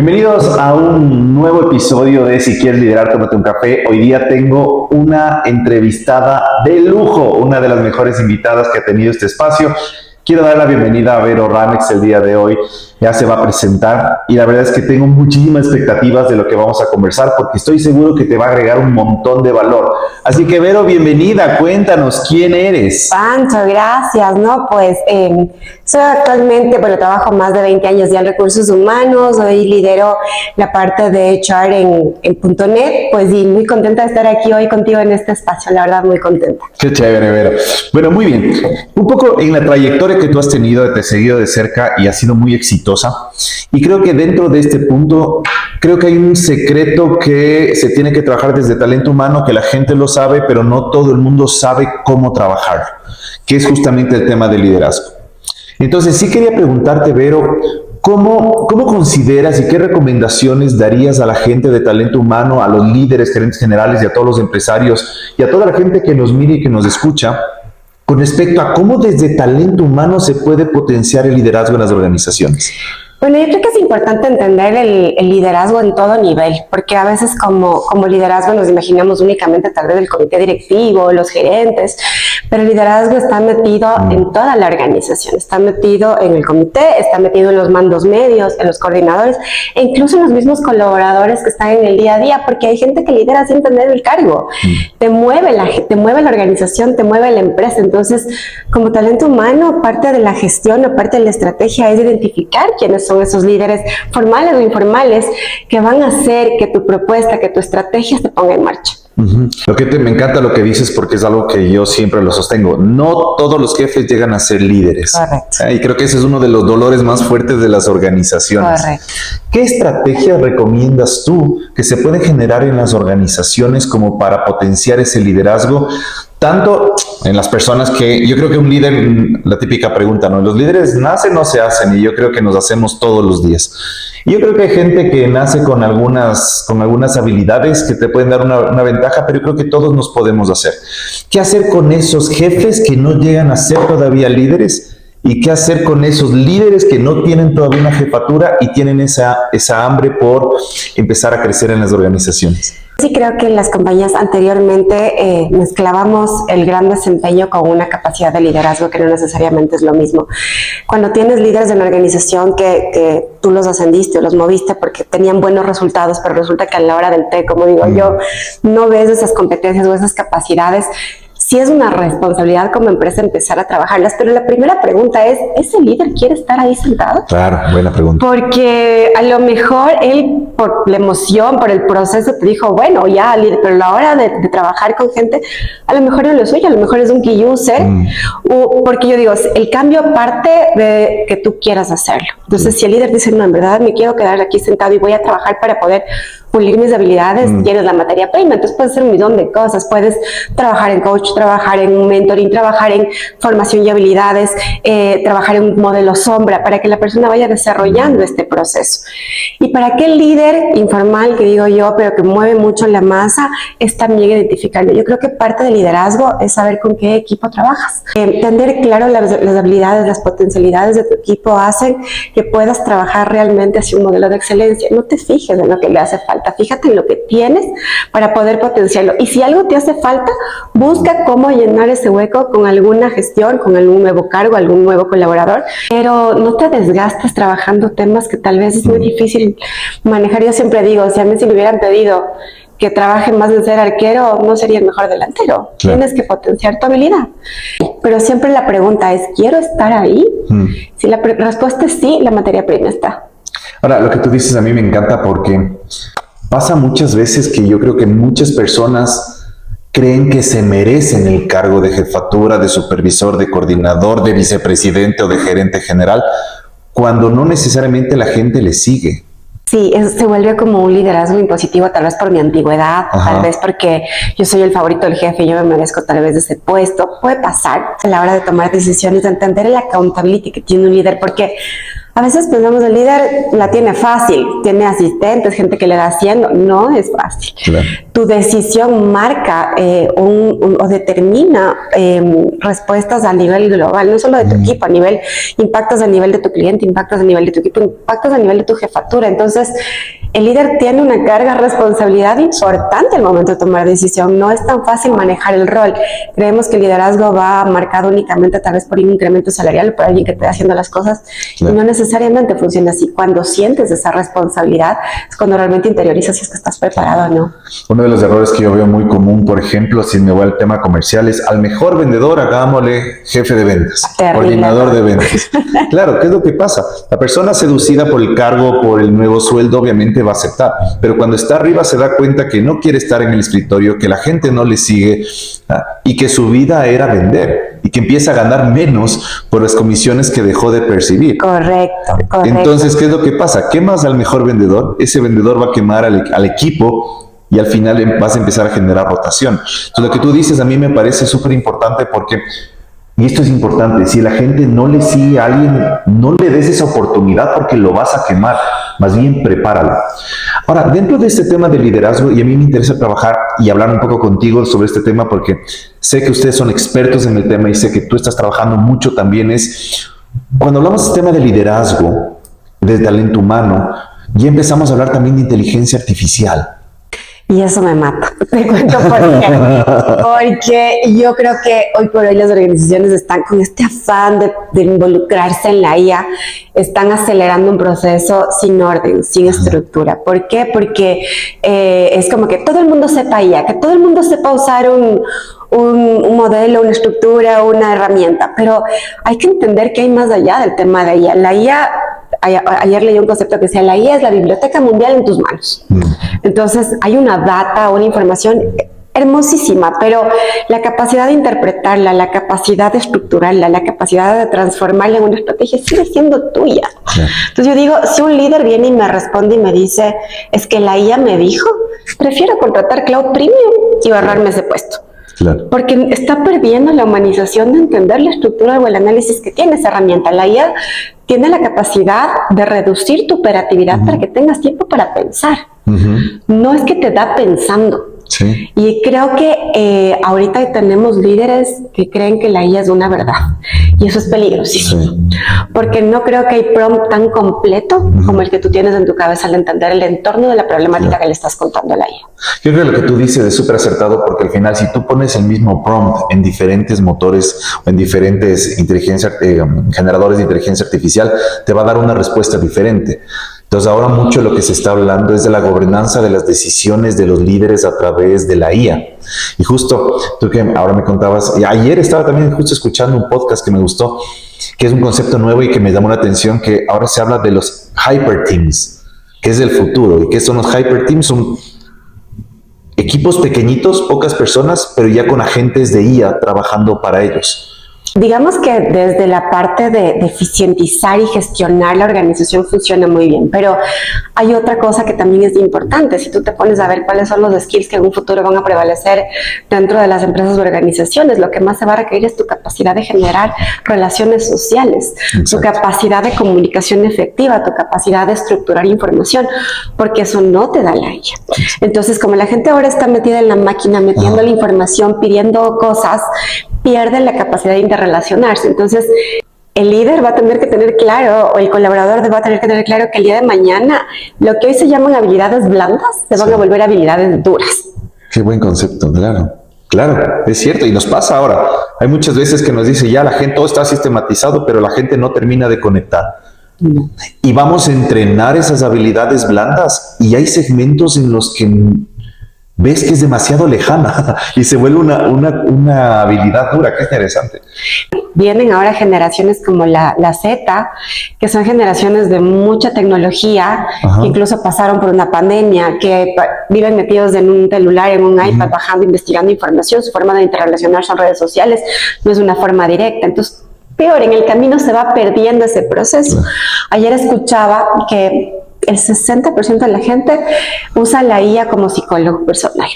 Bienvenidos a un nuevo episodio de Si quieres liderar, tómate un café. Hoy día tengo una entrevistada de lujo, una de las mejores invitadas que ha tenido este espacio. Quiero dar la bienvenida a Vero Ramex el día de hoy. Ya se va a presentar y la verdad es que tengo muchísimas expectativas de lo que vamos a conversar porque estoy seguro que te va a agregar un montón de valor. Así que Vero, bienvenida. Cuéntanos, ¿quién eres? Pancho, gracias, ¿no? Pues soy actualmente, trabajo más de 20 años ya en recursos humanos, hoy lidero la parte de HR en .NET, pues y muy contenta de estar aquí hoy contigo en este espacio, la verdad muy contenta. Qué chévere, Vero. Bueno, muy bien. Un poco en la trayectoria que tú has tenido, te he seguido de cerca y has sido muy exitosa. Y creo que dentro de este punto, creo que hay un secreto que se tiene que trabajar desde talento humano, que la gente lo sabe, pero no todo el mundo sabe cómo trabajar, que es justamente el tema del liderazgo. Entonces, sí quería preguntarte, Vero, ¿cómo consideras y qué recomendaciones darías a la gente de talento humano, a los líderes, gerentes generales y a todos los empresarios y a toda la gente que nos mire y que nos escucha, con respecto a cómo desde talento humano se puede potenciar el liderazgo en las organizaciones? Bueno, yo creo que es importante entender el liderazgo en todo nivel, porque a veces como liderazgo nos imaginamos únicamente tal vez el comité directivo, los gerentes, pero el liderazgo está metido en toda la organización, está metido en el comité, está metido en los mandos medios, en los coordinadores e incluso en los mismos colaboradores que están en el día a día, porque hay gente que lidera sin tener el cargo, te mueve la organización, te mueve la empresa. Entonces, como talento humano, parte de la gestión o parte de la estrategia es identificar quiénes son esos líderes formales o informales que van a hacer que tu propuesta, que tu estrategia se ponga en marcha. Me encanta lo que dices porque es algo que yo siempre lo sostengo. No todos los jefes llegan a ser líderes. Correcto. Y creo que ese es uno de los dolores más fuertes de las organizaciones. Correcto. ¿Qué estrategias recomiendas tú que se pueden generar en las organizaciones como para potenciar ese liderazgo? Tanto en las personas que, yo creo que un líder, la típica pregunta, ¿no? Los líderes nacen o se hacen, y yo creo que nos hacemos todos los días. Y yo creo que hay gente que nace con algunas habilidades que te pueden dar una ventaja, pero yo creo que todos nos podemos hacer. ¿Qué hacer con esos jefes que no llegan a ser todavía líderes? ¿Y qué hacer con esos líderes que no tienen todavía una jefatura y tienen esa hambre por empezar a crecer en las organizaciones? Sí, creo que en las compañías anteriormente mezclábamos el gran desempeño con una capacidad de liderazgo que no necesariamente es lo mismo. Cuando tienes líderes de una organización que tú los ascendiste o los moviste porque tenían buenos resultados, pero resulta que a la hora del té, como digo yo, no ves esas competencias o esas capacidades. Sí es una responsabilidad como empresa empezar a trabajarlas, pero la primera pregunta es, ¿ese líder quiere estar ahí sentado? Claro, buena pregunta. Porque a lo mejor él, por la emoción, por el proceso, te dijo, bueno, ya, líder, pero a la hora de trabajar con gente, a lo mejor no lo suyo, a lo mejor es un key user, porque yo digo, el cambio parte de que tú quieras hacerlo. Entonces, si el líder dice, no, en verdad me quiero quedar aquí sentado y voy a trabajar para poder pulir mis habilidades, tienes la materia prima, entonces puedes hacer un millón de cosas, puedes trabajar en coach, trabajar en mentoring, trabajar en formación y habilidades, trabajar en un modelo sombra para que la persona vaya desarrollando este proceso. Y para aquel líder informal que digo yo, pero que mueve mucho la masa, es también identificarlo. Yo creo que parte del liderazgo es saber con qué equipo trabajas. Tener claro las habilidades, las potencialidades de tu equipo hacen que puedas trabajar realmente hacia un modelo de excelencia. No te fijes en lo que le hace falta. Fíjate en lo que tienes para poder potenciarlo. Y si algo te hace falta, busca cómo llenar ese hueco con alguna gestión, con algún nuevo cargo, algún nuevo colaborador. Pero no te desgastes trabajando temas que tal vez es muy difícil manejar. Yo siempre digo, si a mí se me hubieran pedido que trabaje más en ser arquero, no sería el mejor delantero. Claro. Tienes que potenciar tu habilidad. Pero siempre la pregunta es, ¿quiero estar ahí? Si la respuesta es sí, la materia prima está. Ahora, lo que tú dices a mí me encanta porque pasa muchas veces que yo creo que muchas personas creen que se merecen el cargo de jefatura, de supervisor, de coordinador, de vicepresidente o de gerente general, cuando no necesariamente la gente le sigue. Sí, se vuelve como un liderazgo impositivo, tal vez por mi antigüedad, tal vez porque yo soy el favorito del jefe y yo me merezco tal vez ese puesto. Puede pasar a la hora de tomar decisiones, de entender el accountability que tiene un líder, porque A veces pensamos el líder la tiene fácil, tiene asistentes, gente que le da haciendo. No es fácil. Claro. Tu decisión marca o determina respuestas a nivel global, no solo de tu equipo, a nivel, impactos a nivel de tu cliente, impactos a nivel de tu equipo, impactos a nivel de tu jefatura. Entonces, el líder tiene una carga de responsabilidad importante al momento de tomar decisión. No es tan fácil manejar el rol. Creemos que el liderazgo va marcado únicamente tal vez por un incremento salarial, por alguien que esté haciendo las cosas, claro. Y no necesariamente funciona así. Cuando sientes esa responsabilidad es cuando realmente interiorizas si es que estás preparado o no. Uno de los errores que yo veo muy común, por ejemplo, si me voy al tema comercial, es al mejor vendedor hagámosle jefe de ventas, coordinador de ventas. Claro, ¿qué es lo que pasa? La persona seducida por el cargo, por el nuevo sueldo, obviamente va a aceptar, pero cuando está arriba se da cuenta que no quiere estar en el escritorio, que la gente no le sigue y que su vida era vender y que empieza a ganar menos por las comisiones que dejó de percibir. Correcto. Entonces, ¿qué es lo que pasa? Quemas al mejor vendedor, ese vendedor va a quemar al equipo y al final vas a empezar a generar rotación. Entonces, lo que tú dices a mí me parece súper importante porque, y esto es importante, si la gente no le sigue a alguien, no le des esa oportunidad porque lo vas a quemar, más bien prepáralo. Ahora, dentro de este tema de liderazgo, y a mí me interesa trabajar y hablar un poco contigo sobre este tema porque sé que ustedes son expertos en el tema y sé que tú estás trabajando mucho también, cuando hablamos de este tema de liderazgo, de talento humano, ya empezamos a hablar también de inteligencia artificial. Y eso me mata. Te cuento por qué. Porque yo creo que hoy por hoy las organizaciones están con este afán de involucrarse en la IA, están acelerando un proceso sin orden, sin estructura. ¿Por qué? Porque es como que todo el mundo sepa IA, que todo el mundo sepa usar un modelo, una estructura, una herramienta, pero hay que entender que hay más allá del tema de IA. La IA, ayer leí un concepto que decía, la IA es la biblioteca mundial en tus manos. Entonces hay una data, una información hermosísima, pero la capacidad de interpretarla, la capacidad de estructurarla, la capacidad de transformarla en una estrategia sigue siendo tuya. Entonces yo digo, si un líder viene y me responde y me dice, es que la IA me dijo, prefiero contratar Cloud Premium y ahorrarme ese puesto. Claro. Porque está perdiendo la humanización de entender la estructura o el análisis que tiene esa herramienta. La IA tiene la capacidad de reducir tu operatividad para que tengas tiempo para pensar. No es que te da pensando. Sí. Y creo que ahorita tenemos líderes que creen que la IA es una verdad. Y eso es peligrosísimo. Sí. Porque no creo que hay prompt tan completo como el que tú tienes en tu cabeza al entender el entorno de la problemática que le estás contando a la IA. Yo creo que lo que tú dices es súper acertado porque al final si tú pones el mismo prompt en diferentes motores o en diferentes generadores de inteligencia artificial, te va a dar una respuesta diferente. Entonces ahora mucho lo que se está hablando es de la gobernanza de las decisiones de los líderes a través de la IA. Y justo tú que ahora me contabas, y ayer estaba también justo escuchando un podcast que me gustó, que es un concepto nuevo y que me llamó la atención, que ahora se habla de los hyper teams, que es el futuro. ¿Y qué son los hyper teams? Son equipos pequeñitos, pocas personas, pero ya con agentes de IA trabajando para ellos. Digamos que desde la parte de eficientizar y gestionar la organización funciona muy bien, pero hay otra cosa que también es importante. Si tú te pones a ver cuáles son los skills que en un futuro van a prevalecer dentro de las empresas o organizaciones, lo que más se va a requerir es tu capacidad de generar relaciones sociales, tu capacidad de comunicación efectiva, tu capacidad de estructurar información, porque eso no te da la IA. Entonces, como la gente ahora está metida en la máquina, metiendo la información, pidiendo cosas, pierde la capacidad de interrelacionarse. Entonces, el líder va a tener que tener claro, o el colaborador va a tener que tener claro que el día de mañana, lo que hoy se llaman habilidades blandas, se van a volver habilidades duras. Qué buen concepto, claro. Claro, es cierto, y nos pasa ahora. Hay muchas veces que nos dice, ya la gente, todo está sistematizado, pero la gente no termina de conectar. Y vamos a entrenar esas habilidades blandas, y hay segmentos en los que ves que es demasiado lejana y se vuelve una habilidad dura. Qué interesante. Vienen ahora generaciones como la Z, que son generaciones de mucha tecnología, que incluso pasaron por una pandemia, que viven metidos en un celular, en un iPad, bajando, investigando información. Su forma de interrelacionar son redes sociales, no es una forma directa. Entonces, peor, en el camino se va perdiendo ese proceso. Ayer escuchaba que el 60% de la gente usa la IA como psicólogo personal.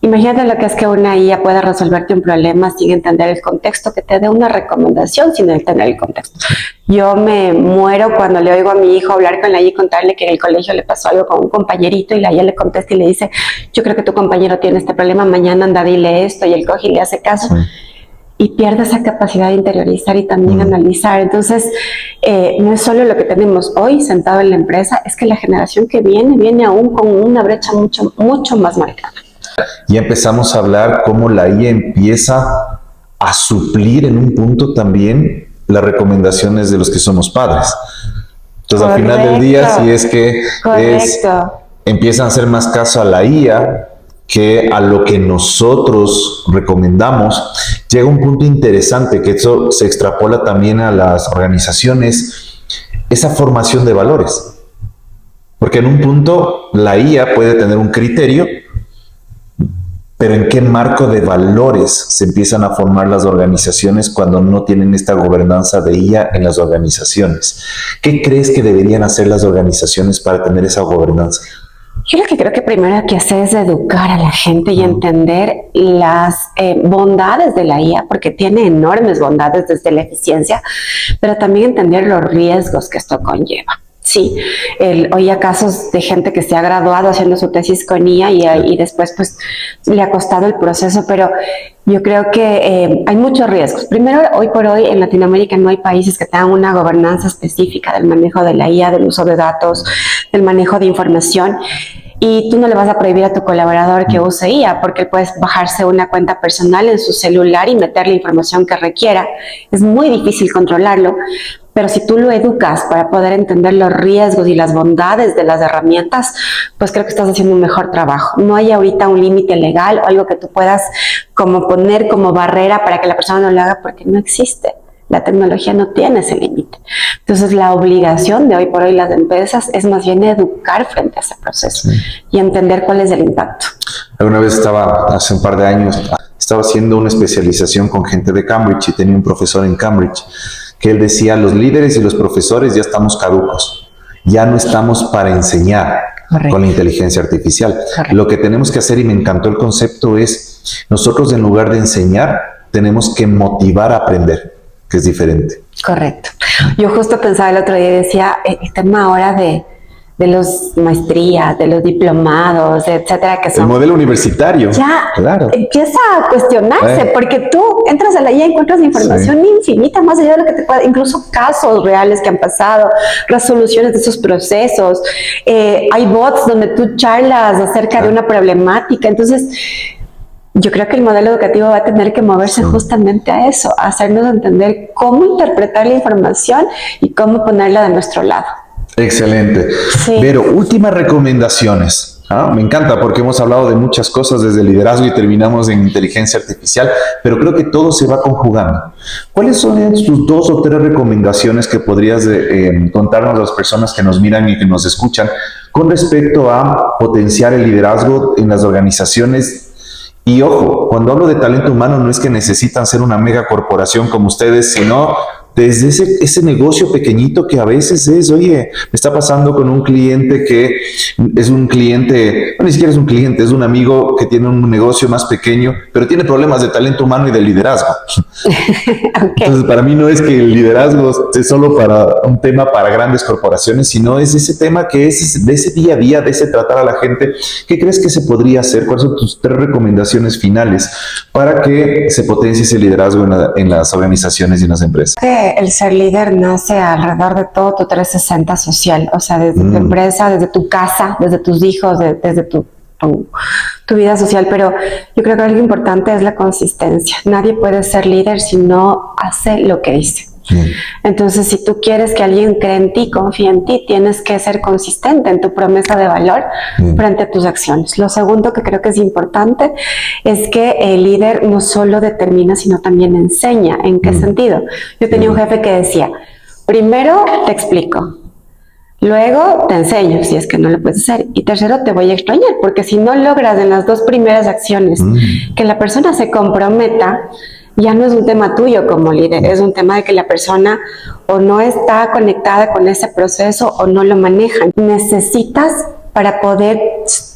Imagínate lo que es que una IA pueda resolverte un problema sin entender el contexto, que te dé una recomendación sin entender el contexto. Yo me muero cuando le oigo a mi hijo hablar con la IA y contarle que en el colegio le pasó algo con un compañerito y la IA le contesta y le dice, yo creo que tu compañero tiene este problema, mañana anda, dile esto, y él coge y le hace caso. Sí. Y pierde esa capacidad de interiorizar y también analizar. Entonces, no es solo lo que tenemos hoy sentado en la empresa, es que la generación que viene aún con una brecha mucho más marcada. Ya empezamos a hablar cómo la IA empieza a suplir en un punto también las recomendaciones de los que somos padres. Entonces, al final del día, si es que empiezan a hacer más caso a la IA que a lo que nosotros recomendamos, llega un punto interesante que eso se extrapola también a las organizaciones, esa formación de valores. Porque en un punto la IA puede tener un criterio, pero ¿en qué marco de valores se empiezan a formar las organizaciones cuando no tienen esta gobernanza de IA en las organizaciones? ¿Qué crees que deberían hacer las organizaciones para tener esa gobernanza? Yo lo que creo que primero hay que hacer es educar a la gente y entender las bondades de la IA, porque tiene enormes bondades desde la eficiencia, pero también entender los riesgos que esto conlleva. Sí, oía casos de gente que se ha graduado haciendo su tesis con IA y después pues le ha costado el proceso, pero yo creo que hay muchos riesgos. Primero, hoy por hoy en Latinoamérica no hay países que tengan una gobernanza específica del manejo de la IA, del uso de datos, del manejo de información. Y tú no le vas a prohibir a tu colaborador que use IA porque él puede bajarse una cuenta personal en su celular y meter la información que requiera. Es muy difícil controlarlo, pero si tú lo educas para poder entender los riesgos y las bondades de las herramientas, pues creo que estás haciendo un mejor trabajo. No hay ahorita un límite legal o algo que tú puedas como poner como barrera para que la persona no lo haga, porque no existe. La tecnología no tiene ese límite. Entonces, la obligación de hoy por hoy las empresas es más bien educar frente a ese proceso y entender cuál es el impacto. Alguna vez hace un par de años, estaba haciendo una especialización con gente de Cambridge y tenía un profesor en Cambridge que él decía, los líderes y los profesores ya estamos caducos, ya no estamos para enseñar. Correcto. Con la inteligencia artificial. Correcto. Lo que tenemos que hacer, y me encantó el concepto, es nosotros en lugar de enseñar, tenemos que motivar a aprender, que es diferente. Correcto. Yo justo pensaba el otro día y decía, el tema ahora de los maestrías, de los diplomados, etcétera, que son... El modelo universitario. Ya claro. Empieza a cuestionarse, porque tú entras a la IA y encuentras información infinita, más allá de lo que te pueda, incluso casos reales que han pasado, resoluciones de esos procesos, hay bots donde tú charlas acerca de una problemática. Entonces, yo creo que el modelo educativo va a tener que moverse justamente a eso, a hacernos entender cómo interpretar la información y cómo ponerla de nuestro lado. Excelente. Sí. Pero últimas recomendaciones. Me encanta porque hemos hablado de muchas cosas desde liderazgo y terminamos en inteligencia artificial, pero creo que todo se va conjugando. ¿Cuáles son tus 2 o 3 recomendaciones que podrías contarnos a las personas que nos miran y que nos escuchan con respecto a potenciar el liderazgo en las organizaciones? Y ojo, cuando hablo de talento humano no es que necesitan ser una mega corporación como ustedes, sino desde ese negocio pequeñito que a veces es, oye, me está pasando con un cliente que es un cliente, no, ni siquiera es un cliente, es un amigo que tiene un negocio más pequeño, pero tiene problemas de talento humano y de liderazgo. Okay. Entonces, para mí no es que el liderazgo es solo para un tema para grandes corporaciones, sino es ese tema que es de ese día a día, de ese tratar a la gente. ¿Qué crees que se podría hacer? ¿Cuáles son tus 3 recomendaciones finales para que se potencie ese liderazgo en las organizaciones y en las empresas? El ser líder nace alrededor de todo tu 360 social, o sea, desde tu empresa, desde tu casa, desde tus hijos, desde tu vida social, pero yo creo que algo importante es la consistencia. Nadie puede ser líder si no hace lo que dice. Entonces, si tú quieres que alguien cree en ti, confíe en ti, tienes que ser consistente en tu promesa de valor frente a tus acciones. Lo segundo que creo que es importante es que el líder no solo determina, sino también enseña. ¿En qué sentido? Yo tenía un jefe que decía, primero te explico, luego te enseño si es que no lo puedes hacer, y tercero te voy a extrañar, porque si no logras en las 2 primeras acciones que la persona se comprometa, ya no es un tema tuyo como líder, es un tema de que la persona o no está conectada con ese proceso o no lo maneja. Necesitas, para poder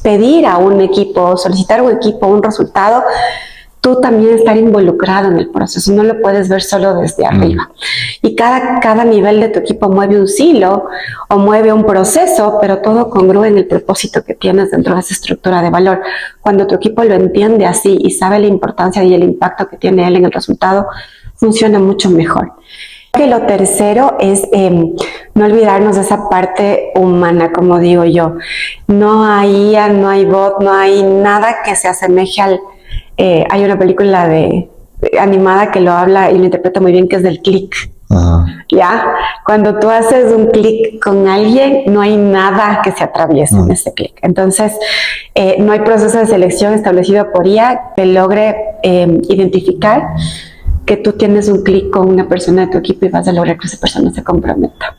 pedir a un equipo, solicitar a un equipo un resultado, tú también estar involucrado en el proceso, no lo puedes ver solo desde arriba. Y cada nivel de tu equipo mueve un silo o mueve un proceso, pero todo congrúe en el propósito que tienes dentro de esa estructura de valor. Cuando tu equipo lo entiende así y sabe la importancia y el impacto que tiene él en el resultado, funciona mucho mejor. Que lo tercero es no olvidarnos de esa parte humana, como digo yo. No hay IA, no hay bot, no hay nada que se asemeje al... hay una película animada que lo habla y lo interpreta muy bien, que es del click. ¿Ya? Cuando tú haces un clic con alguien, no hay nada que se atraviese en ese clic. Entonces, no hay proceso de selección establecido por IA que logre identificar que tú tienes un clic con una persona de tu equipo y vas a lograr que esa persona se comprometa.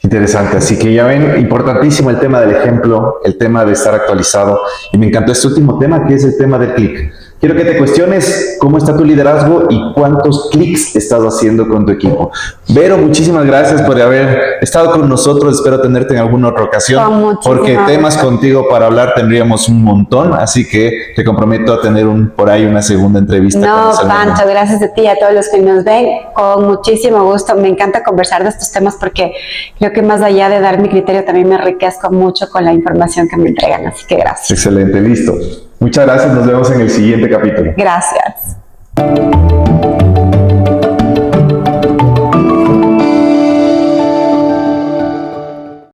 Interesante, así que ya ven, importantísimo el tema del ejemplo, el tema de estar actualizado, y me encantó este último tema, que es el tema del clic. Quiero que te cuestiones cómo está tu liderazgo y cuántos clics estás haciendo con tu equipo. Vero, muchísimas gracias por haber estado con nosotros. Espero tenerte en alguna otra ocasión, porque temas contigo para hablar tendríamos un montón, así que te comprometo a tener por ahí una segunda entrevista. No, Pancho, gracias a ti y a todos los que nos ven, con muchísimo gusto. Me encanta conversar de estos temas porque creo que más allá de dar mi criterio, también me enriquezco mucho con la información que me entregan, así que gracias. Excelente, listo. Muchas gracias, nos vemos en el siguiente capítulo. Gracias.